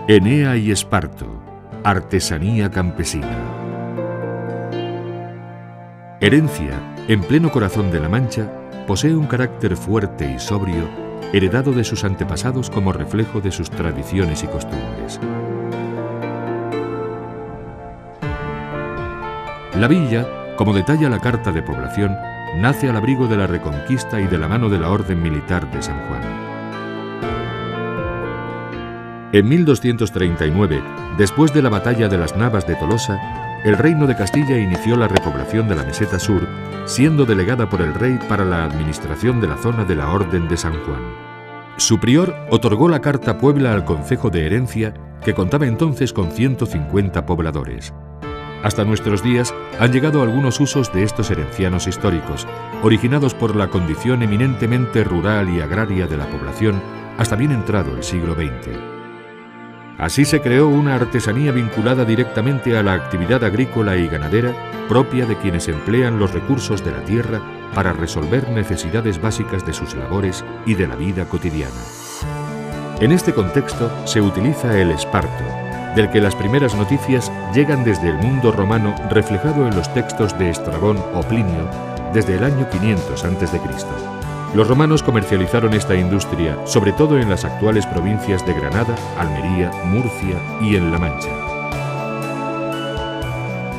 Enea y Esparto, artesanía campesina. Herencia, en pleno corazón de La Mancha, posee un carácter fuerte y sobrio, heredado de sus antepasados como reflejo de sus tradiciones y costumbres. La villa, como detalla la carta de población, nace al abrigo de la Reconquista y de la mano de la Orden Militar de San Juan. En 1239, después de la batalla de las Navas de Tolosa, el Reino de Castilla inició la repoblación de la meseta sur, siendo delegada por el rey para la administración de la zona de la Orden de San Juan. Su prior otorgó la Carta Puebla al concejo de Herencia, que contaba entonces con 150 pobladores. Hasta nuestros días han llegado algunos usos de estos herencianos históricos, originados por la condición eminentemente rural y agraria de la población hasta bien entrado el siglo XX. Así se creó una artesanía vinculada directamente a la actividad agrícola y ganadera propia de quienes emplean los recursos de la tierra para resolver necesidades básicas de sus labores y de la vida cotidiana. En este contexto se utiliza el esparto, del que las primeras noticias llegan desde el mundo romano reflejado en los textos de Estrabón o Plinio desde el año 500 a.C. Los romanos comercializaron esta industria, sobre todo en las actuales provincias de Granada, Almería, Murcia y en La Mancha.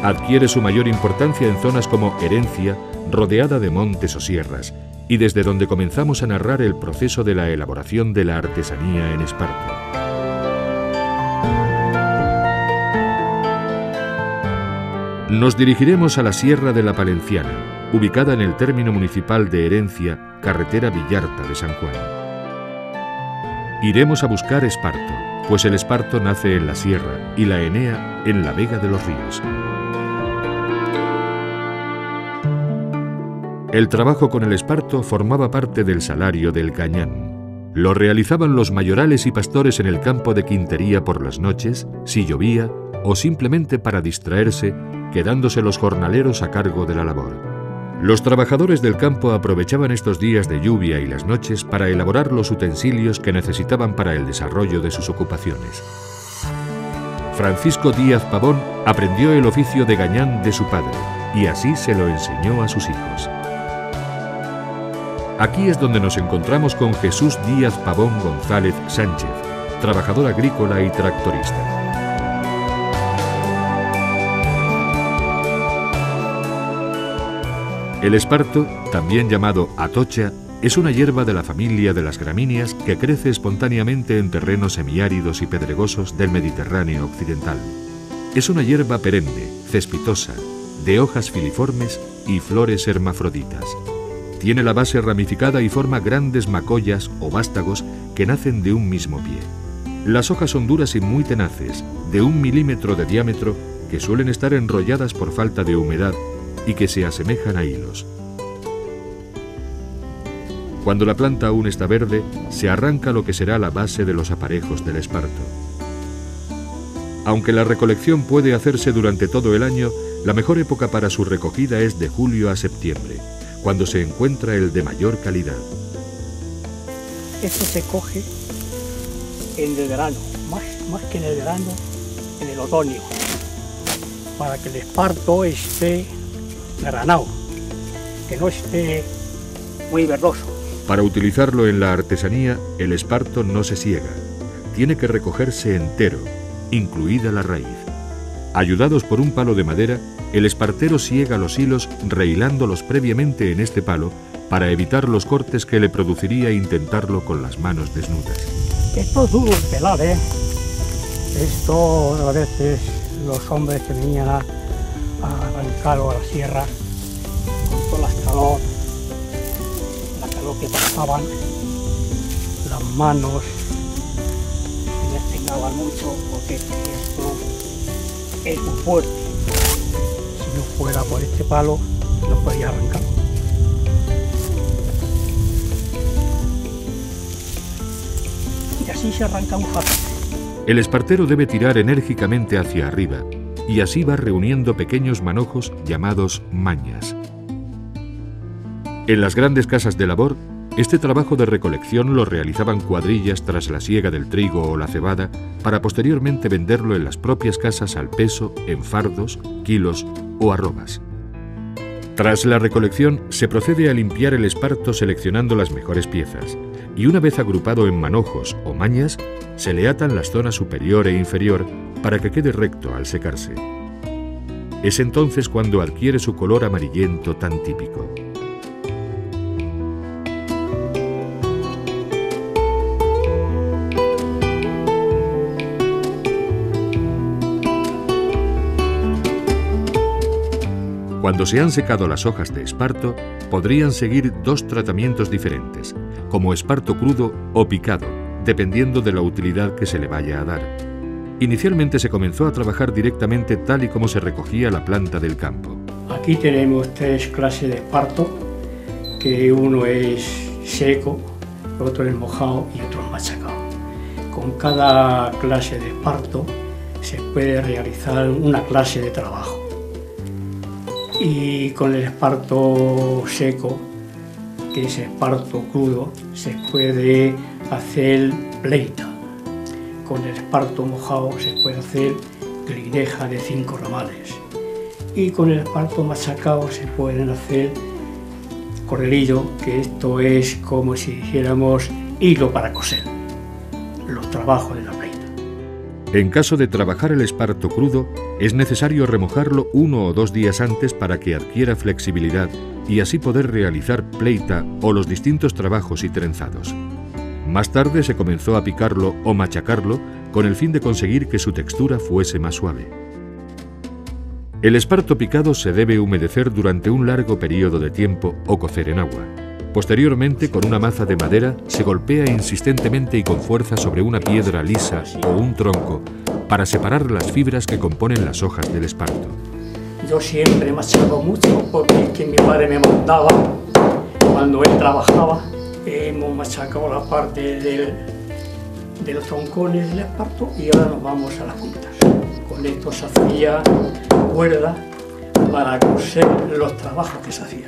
Adquiere su mayor importancia en zonas como Herencia, rodeada de montes o sierras, y desde donde comenzamos a narrar el proceso de la elaboración de la artesanía en Esparto. Nos dirigiremos a la Sierra de la Palenciana, ubicada en el término municipal de Herencia, carretera Villarta de San Juan. Iremos a buscar esparto, pues el esparto nace en la sierra y la enea en la Vega de los Ríos. El trabajo con el esparto formaba parte del salario del gañán. Lo realizaban los mayorales y pastores en el campo de Quintería por las noches, si llovía, o simplemente para distraerse, quedándose los jornaleros a cargo de la labor. Los trabajadores del campo aprovechaban estos días de lluvia y las noches para elaborar los utensilios que necesitaban para el desarrollo de sus ocupaciones. Francisco Díaz Pavón aprendió el oficio de gañán de su padre y así se lo enseñó a sus hijos. Aquí es donde nos encontramos con Jesús Díaz Pavón González Sánchez, trabajador agrícola y tractorista. El esparto, también llamado atocha, es una hierba de la familia de las gramíneas que crece espontáneamente en terrenos semiáridos y pedregosos del Mediterráneo occidental. Es una hierba perenne, cespitosa, de hojas filiformes y flores hermafroditas. Tiene la base ramificada y forma grandes macollas o vástagos que nacen de un mismo pie. Las hojas son duras y muy tenaces, de 1 milímetro de diámetro, que suelen estar enrolladas por falta de humedad y que se asemejan a hilos. Cuando la planta aún está verde, se arranca lo que será la base de los aparejos del esparto. Aunque la recolección puede hacerse durante todo el año, la mejor época para su recogida es de julio a septiembre, cuando se encuentra el de mayor calidad. Esto se coge en el verano, más que en el verano, en el otoño, para que el esparto esté granado, que no esté muy verdoso. Para utilizarlo en la artesanía, el esparto no se siega. Tiene que recogerse entero, incluida la raíz. Ayudados por un palo de madera, el espartero siega los hilos rehilándolos previamente en este palo para evitar los cortes que le produciría intentarlo con las manos desnudas. Esto es duro de pelar, ¿eh? Esto a veces los hombres que venían a arrancarlo a la sierra, con toda la calor que pasaban, las manos se les pegaban mucho porque esto es muy fuerte. Si no fuera por este palo, no podía arrancar. Y así se arranca muy fácil. El espartero debe tirar enérgicamente hacia arriba y así va reuniendo pequeños manojos llamados mañas. En las grandes casas de labor, Este trabajo de recolección lo realizaban cuadrillas tras la siega del trigo o la cebada para posteriormente venderlo en las propias casas al peso, en fardos, kilos o arrobas. Tras la recolección se procede a limpiar el esparto seleccionando las mejores piezas y una vez agrupado en manojos o mañas se le atan las zonas superior e inferior para que quede recto al secarse. Es entonces cuando adquiere su color amarillento tan típico. Cuando se han secado las hojas de esparto, podrían seguir dos tratamientos diferentes, como esparto crudo o picado, dependiendo de la utilidad que se le vaya a dar. Inicialmente se comenzó a trabajar directamente tal y como se recogía la planta del campo. Aquí tenemos tres clases de esparto, que uno es seco, otro es mojado y otro es machacado. Con cada clase de esparto se puede realizar una clase de trabajo. Y con el esparto seco, que es esparto crudo, se puede hacer pleita. Con el esparto mojado se puede hacer grineja de 5 ramales. Y con el esparto machacado se pueden hacer cordelillo, que esto es como si dijéramos hilo para coser, los trabajos de la pleita. En caso de trabajar el esparto crudo, es necesario remojarlo 1 o 2 días antes para que adquiera flexibilidad y así poder realizar pleita o los distintos trabajos y trenzados. Más tarde se comenzó a picarlo o machacarlo con el fin de conseguir que su textura fuese más suave. El esparto picado se debe humedecer durante un largo periodo de tiempo o cocer en agua. Posteriormente, con una maza de madera, se golpea insistentemente y con fuerza sobre una piedra lisa o un tronco para separar las fibras que componen las hojas del esparto. Yo siempre he machacado mucho porque es que mi padre me mandaba cuando él trabajaba. Hemos machacado la parte de los troncones del esparto y ahora nos vamos a las puntas. Con esto se hacía cuerda para coser los trabajos que se hacían.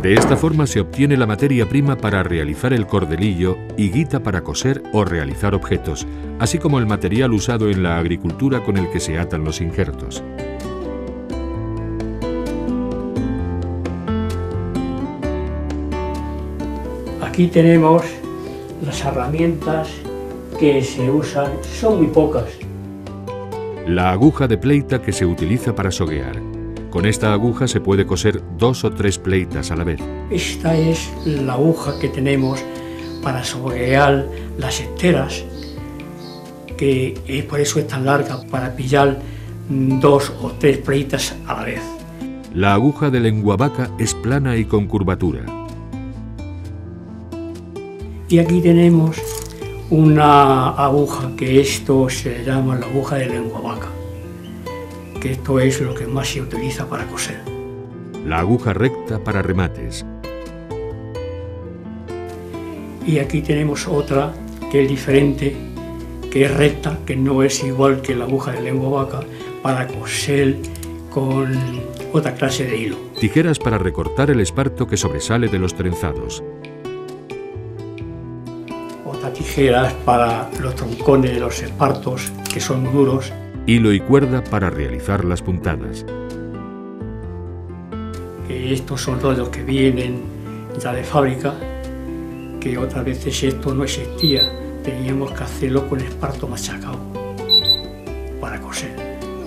De esta forma se obtiene la materia prima para realizar el cordelillo y guita para coser o realizar objetos, así como el material usado en la agricultura con el que se atan los injertos. Aquí tenemos las herramientas que se usan, son muy pocas. La aguja de pleita que se utiliza para soguear. Con esta aguja se puede coser 2 o 3 pleitas a la vez. Esta es la aguja que tenemos para soguear las esteras, que por eso es tan larga, para pillar 2 o 3 pleitas a la vez. La aguja de lenguavaca es plana y con curvatura. Y aquí tenemos una aguja que esto se llama la aguja de lenguavaca, que esto es lo que más se utiliza para coser. La aguja recta para remates. Y aquí tenemos otra que es diferente, que es recta, que no es igual que la aguja de lenguavaca, para coser con otra clase de hilo. Tijeras para recortar el esparto que sobresale de los trenzados. Otras tijeras para los troncones de los espartos, que son muy duros. Hilo y cuerda para realizar las puntadas. Estos son rollos que vienen ya de fábrica, que otras veces esto no existía, teníamos que hacerlo con esparto machacado para coser.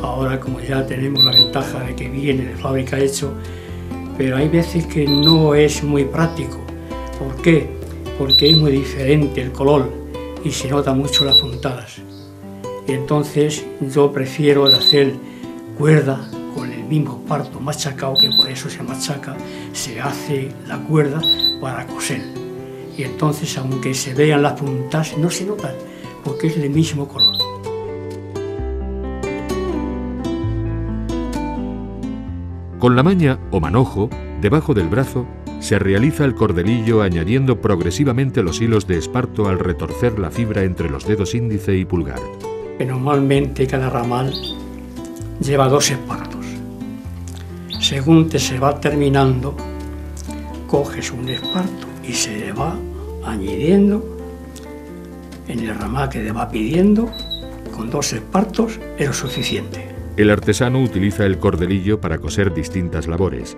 Ahora, como ya tenemos la ventaja de que viene de fábrica hecho, pero hay veces que no es muy práctico. ¿Por qué? Porque es muy diferente el color y se nota mucho las puntadas. Y entonces yo prefiero hacer cuerda con el mismo esparto machacado, que por eso se machaca, se hace la cuerda para coser. Y entonces, aunque se vean las puntas, no se notan, porque es del mismo color. Con la maña o manojo, debajo del brazo, se realiza el cordelillo añadiendo progresivamente los hilos de esparto al retorcer la fibra entre los dedos índice y pulgar. Normalmente cada ramal lleva 2 espartos. Según se va terminando, coges un esparto y se le va añadiendo en el ramal que le va pidiendo. Con 2 espartos es lo suficiente. El artesano utiliza el cordelillo para coser distintas labores.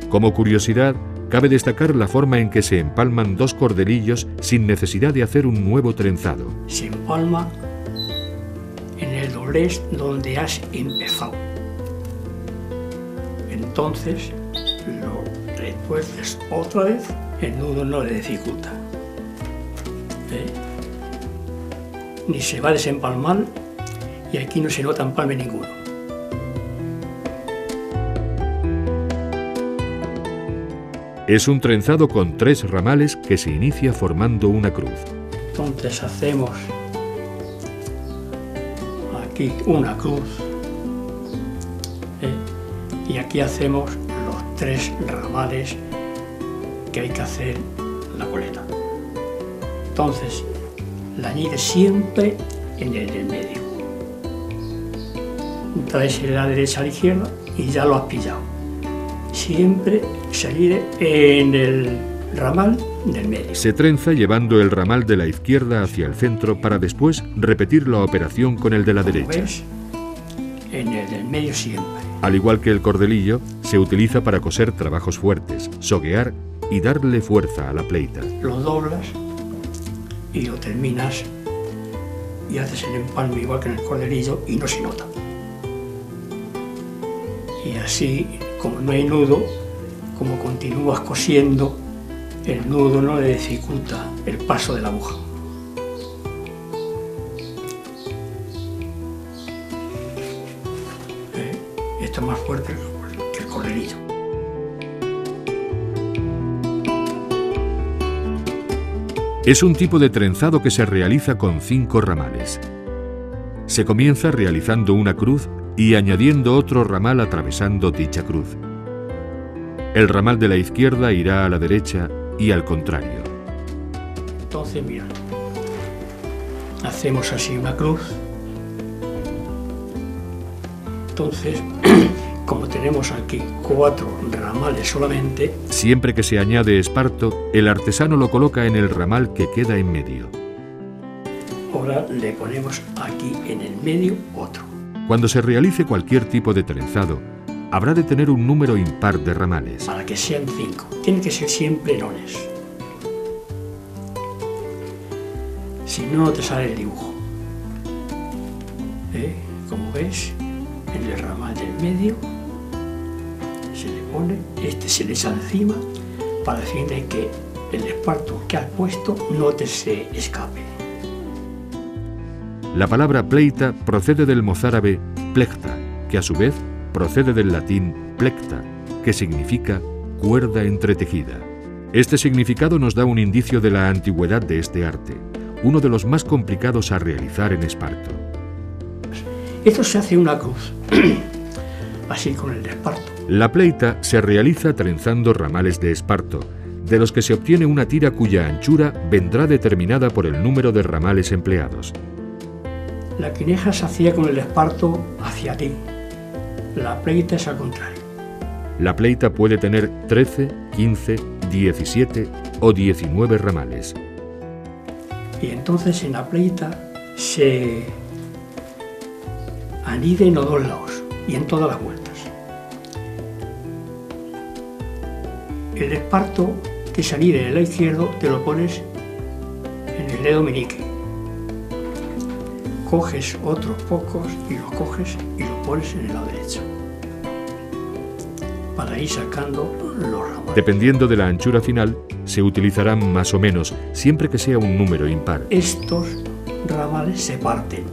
Como curiosidad, cabe destacar la forma en que se empalman 2 cordelillos sin necesidad de hacer un nuevo trenzado. Se empalma en el doblez donde has empezado. Entonces lo retuerces otra vez, el nudo no le dificulta. Ni se va a desempalmar y aquí no se nota empalme ninguno. Es un trenzado con 3 ramales que se inicia formando una cruz. Entonces hacemos aquí una cruz y aquí hacemos los 3 ramales que hay que hacer la coleta. Entonces la añades siempre en el del medio. Traes de la derecha a la izquierda y ya lo has pillado. Siempre salir en el ramal del medio. Se trenza llevando el ramal de la izquierda hacia el centro para después repetir la operación con el de la derecha. ¿Ves? En el del medio siempre. Al igual que el cordelillo, se utiliza para coser trabajos fuertes, soguear y darle fuerza a la pleita. Lo doblas y lo terminas y haces el empalme igual que en el cordelillo y no se nota. Y así, como no hay nudo, como continúas cosiendo, el nudo no le dificulta el paso de la aguja. Esto es más fuerte que el cordelillo. Es un tipo de trenzado que se realiza con 5 ramales. Se comienza realizando una cruz y añadiendo otro ramal atravesando dicha cruz. El ramal de la izquierda irá a la derecha y al contrario. Entonces, mira, hacemos así una cruz. Entonces, como tenemos aquí 4 ramales solamente, siempre que se añade esparto, el artesano lo coloca en el ramal que queda en medio. Ahora le ponemos aquí en el medio otro. Cuando se realice cualquier tipo de trenzado, habrá de tener un número impar de ramales. Para que sean 5, tienen que ser siempre nones. Si no, no te sale el dibujo. Como ves, en el ramal del medio se le pone, este se le echa encima para decirle que el esparto que has puesto no te se escape. La palabra pleita procede del mozárabe plecta, que a su vez procede del latín plecta, que significa cuerda entretejida. Este significado nos da un indicio de la antigüedad de este arte, uno de los más complicados a realizar en esparto. Esto se hace una cruz, así con el esparto. La pleita se realiza trenzando ramales de esparto, de los que se obtiene una tira cuya anchura vendrá determinada por el número de ramales empleados. La quineja se hacía con el esparto hacia ti, la pleita es al contrario. La pleita puede tener 13, 15, 17 o 19 ramales. Y entonces en la pleita se anida en los 2 lados y en todas las vueltas. El esparto que se anide en el lado izquierdo te lo pones en el dedo meñique. Coges otros pocos y los coges y los pones en el lado derecho para ir sacando los ramales. Dependiendo de la anchura final, se utilizarán más o menos, siempre que sea un número impar. Estos ramales se parten.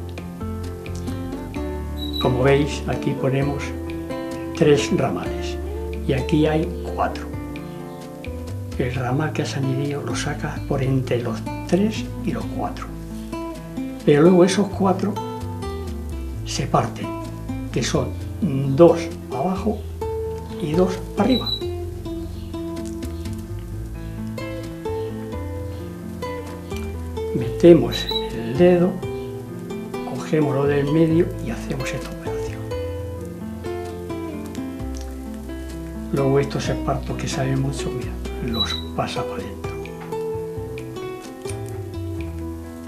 Como veis, aquí ponemos 3 ramales y aquí hay 4. El ramal que has añadido lo sacas por entre los 3 y los 4. Pero luego esos 4 se parten, que son 2 abajo y 2 arriba. Metemos el dedo, cogemos lo del medio y hacemos esta operación. Luego estos espartos que saben mucho, mira, los pasa para adentro.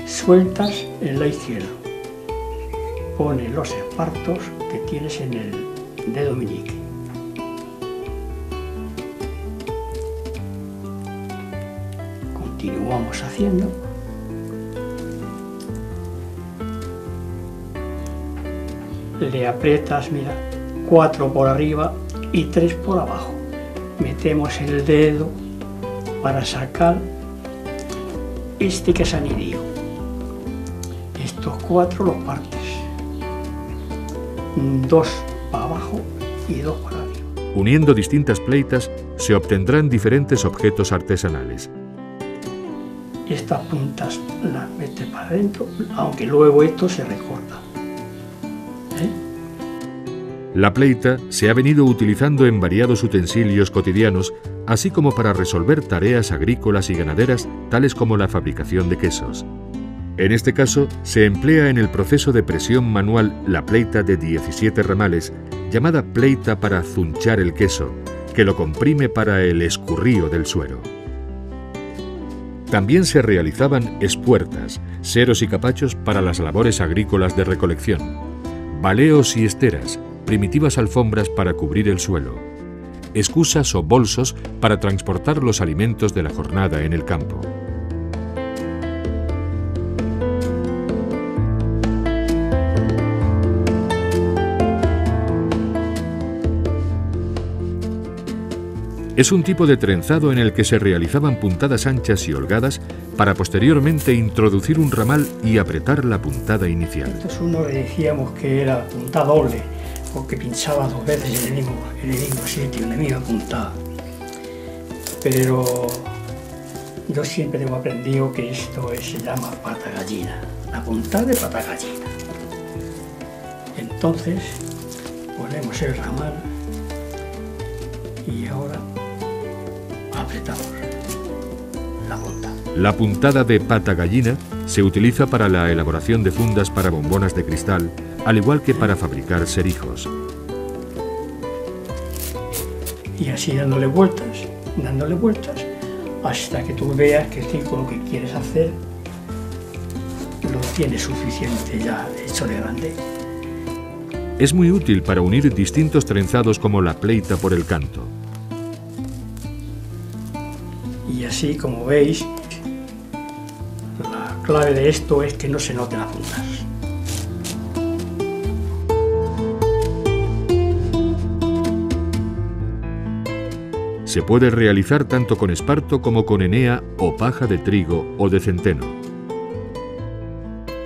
Sueltas el lado izquierdo. Pones los espartos que tienes en el dedo meñique. Continuamos haciendo. Le aprietas, mira, 4 por arriba y 3 por abajo. Metemos el dedo para sacar este que es anillo. Estos 4 los partes. 2 para abajo y 2 para arriba. Uniendo distintas pleitas se obtendrán diferentes objetos artesanales. Estas puntas las metes para adentro, aunque luego esto se recorta. La pleita se ha venido utilizando en variados utensilios cotidianos, así como para resolver tareas agrícolas y ganaderas, tales como la fabricación de quesos. En este caso, se emplea en el proceso de presión manual la pleita de 17 ramales, llamada pleita para zunchar el queso, que lo comprime para el escurrío del suero. También se realizaban espuertas, seros y capachos para las labores agrícolas de recolección, baleos y esteras, primitivas alfombras para cubrir el suelo, escusas o bolsos para transportar los alimentos de la jornada en el campo. Es un tipo de trenzado en el que se realizaban puntadas anchas y holgadas para posteriormente introducir un ramal y apretar la puntada inicial. Esto es uno que decíamos que era puntada doble, porque pinchaba 2 veces en el mismo sitio, en la misma puntada. Pero yo siempre tengo aprendido que esto se llama pata gallina, la puntada de pata gallina. Entonces ponemos el ramal y ahora apretamos la punta. La puntada de pata gallina se utiliza para la elaboración de fundas para bombonas de cristal, al igual que para fabricar cerijos. Y así dándole vueltas, hasta que tú veas que el círculo que quieres hacer lo tienes suficiente ya hecho de grande. Es muy útil para unir distintos trenzados como la pleita por el canto. Y así, como veis, la clave de esto es que no se noten las puntas. Se puede realizar tanto con esparto como con enea o paja de trigo o de centeno.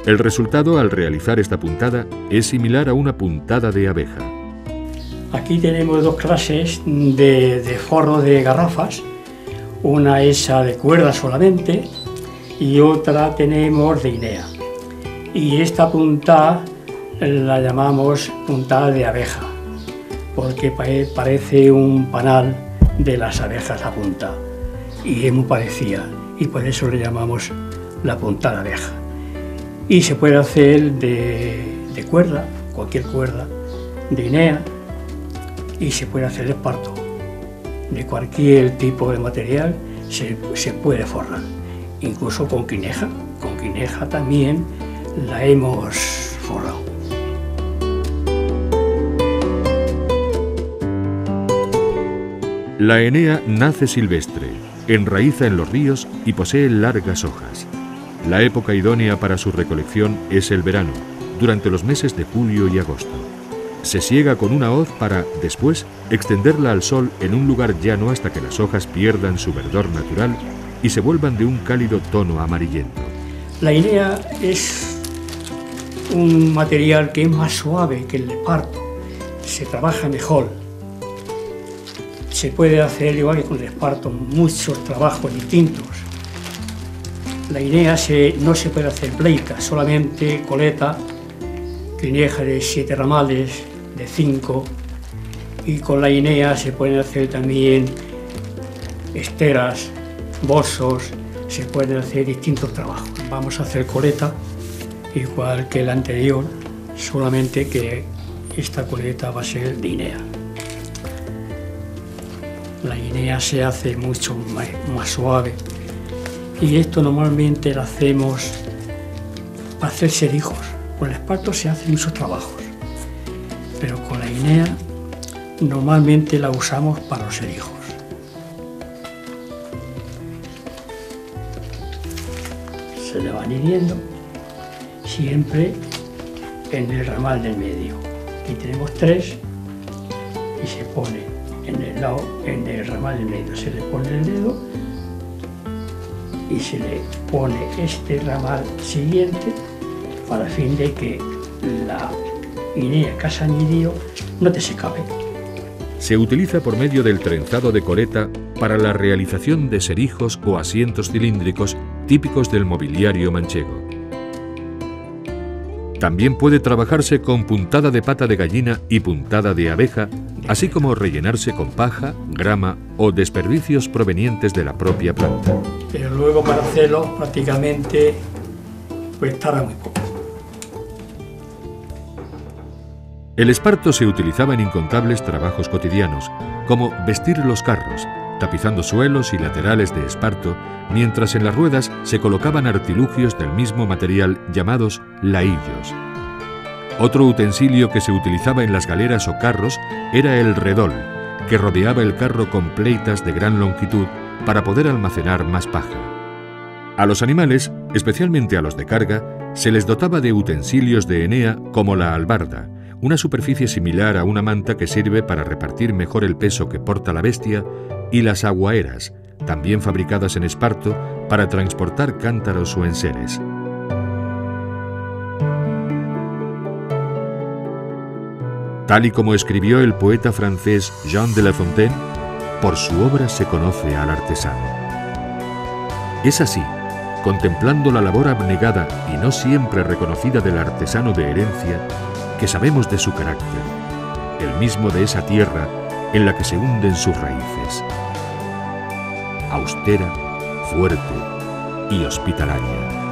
El resultado al realizar esta puntada es similar a una puntada de abeja. Aquí tenemos 2 clases de forro de garrafas. Una esa de cuerda solamente y otra tenemos de guinea. Y esta puntada la llamamos puntada de abeja, porque parece un panal de las abejas la punta, y es muy parecida, y por eso le llamamos la puntada de abeja. Y se puede hacer de cuerda, cualquier cuerda, de guinea, y se puede hacer de esparto. De cualquier tipo de material se puede forrar, incluso con quineja. Con quineja también la hemos forrado. La enea nace silvestre, enraiza en los ríos y posee largas hojas. La época idónea para su recolección es el verano, durante los meses de julio y agosto. Se siega con una hoz para, después, extenderla al sol en un lugar llano hasta que las hojas pierdan su verdor natural y se vuelvan de un cálido tono amarillento. La guinea es un material que es más suave que el esparto, se trabaja mejor. Se puede hacer, igual que con el esparto, muchos trabajos distintos. La guinea no se puede hacer pleita, solamente coleta, quineja de 7 ramales, de 5, y con la guinea se pueden hacer también esteras, bolsos, se pueden hacer distintos trabajos. Vamos a hacer coleta igual que la anterior, solamente que esta coleta va a ser de guinea. La guinea se hace mucho más suave. Y esto normalmente lo hacemos para hacer serijos. Con el esparto se hacen muchos trabajos, pero con la guinea normalmente la usamos para los serijos. Se le van hiriendo siempre en el ramal del medio. Aquí tenemos 3 y se pone en el ramal del medio. Se le pone el dedo y se le pone este ramal siguiente para el fin de que la guinea que has añadido no te se escape. Se utiliza por medio del trenzado de coleta para la realización de serijos o asientos cilíndricos típicos del mobiliario manchego. También puede trabajarse con puntada de pata de gallina y puntada de abeja, así como rellenarse con paja, grama o desperdicios provenientes de la propia planta. Pero luego para hacerlo prácticamente pues tarda muy poco. El esparto se utilizaba en incontables trabajos cotidianos, como vestir los carros, tapizando suelos y laterales de esparto, mientras en las ruedas se colocaban artilugios del mismo material llamados lahillos. Otro utensilio que se utilizaba en las galeras o carros era el redol, que rodeaba el carro con pleitas de gran longitud para poder almacenar más paja. A los animales, especialmente a los de carga, se les dotaba de utensilios de enea como la albarda, una superficie similar a una manta que sirve para repartir mejor el peso que porta la bestia, y las aguaeras, también fabricadas en esparto para transportar cántaros o enseres. Tal y como escribió el poeta francés Jean de La Fontaine, por su obra se conoce al artesano. Es así, contemplando la labor abnegada y no siempre reconocida del artesano de herencia, que sabemos de su carácter, el mismo de esa tierra en la que se hunden sus raíces. Austera, fuerte y hospitalaria.